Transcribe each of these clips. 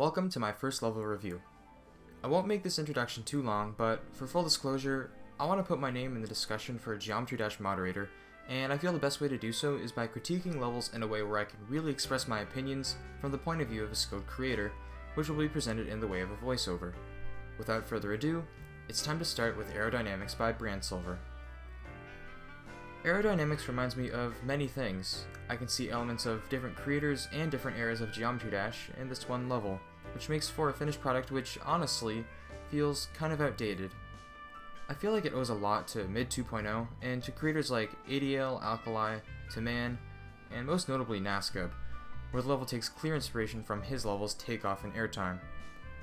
Welcome to my first level review. I won't make this introduction too long, but for full disclosure, I want to put my name in the discussion for a Geometry Dash moderator, and I feel the best way to do so is by critiquing levels in a way where I can really express my opinions from the point of view of a skilled creator, which will be presented in the way of a voiceover. Without further ado, it's time to start with Aerodynamics by BranSilver. Aerodynamics reminds me of many things. I can see elements of different creators and different eras of Geometry Dash in this one level, which makes for a finished product which, honestly, feels kind of outdated. I feel like it owes a lot to Mid 2.0 and to creators like ADL, Alkali, Taman, and most notably Nascub, where the level takes clear inspiration from his levels Takeoff and Airtime.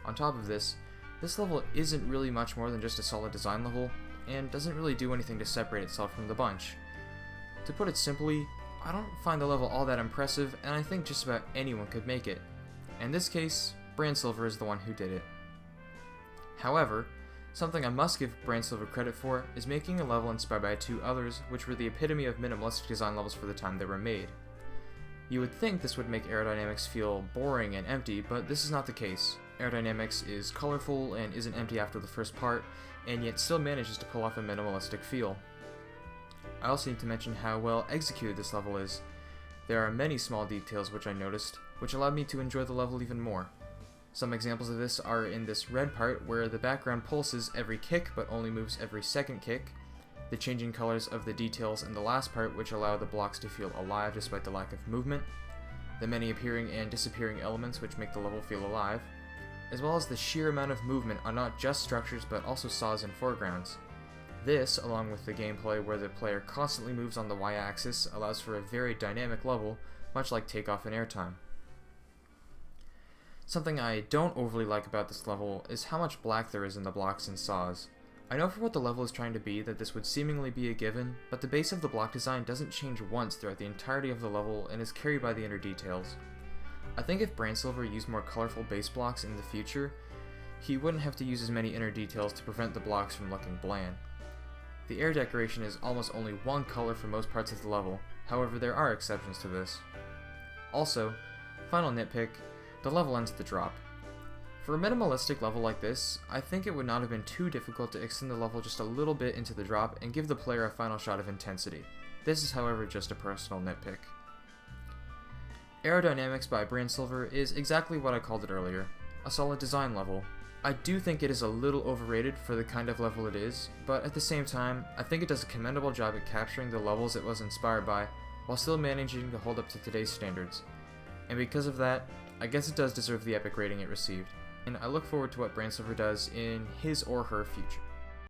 On top of this level isn't really much more than just a solid design level, and doesn't really do anything to separate itself from the bunch. To put it simply, I don't find the level all that impressive, and I think just about anyone could make it. In this case, BranSilver is the one who did it. However, something I must give BranSilver credit for is making a level inspired by two others which were the epitome of minimalistic design levels for the time they were made. You would think this would make Aerodynamics feel boring and empty, but this is not the case. Aerodynamics is colorful and isn't empty after the first part, and yet still manages to pull off a minimalistic feel. I also need to mention how well executed this level is. There are many small details which I noticed, which allowed me to enjoy the level even more. Some examples of this are in this red part where the background pulses every kick but only moves every second kick, the changing colors of the details in the last part which allow the blocks to feel alive despite the lack of movement, the many appearing and disappearing elements which make the level feel alive, as well as the sheer amount of movement on not just structures but also saws and foregrounds. This, along with the gameplay where the player constantly moves on the y-axis, allows for a very dynamic level, much like Takeoff and Airtime. Something I don't overly like about this level is how much black there is in the blocks and saws. I know for what the level is trying to be that this would seemingly be a given, but the base of the block design doesn't change once throughout the entirety of the level and is carried by the inner details. I think if BranSilver used more colorful base blocks in the future, he wouldn't have to use as many inner details to prevent the blocks from looking bland. The air decoration is almost only one color for most parts of the level, however there are exceptions to this. Also, final nitpick, the level ends at the drop. For a minimalistic level like this, I think it would not have been too difficult to extend the level just a little bit into the drop and give the player a final shot of intensity. This is however just a personal nitpick. Aerodynamics by BranSilver is exactly what I called it earlier, a solid design level. I do think it is a little overrated for the kind of level it is, but at the same time, I think it does a commendable job at capturing the levels it was inspired by, while still managing to hold up to today's standards. And because of that, I guess it does deserve the epic rating it received, and I look forward to what BranSilver does in his or her future.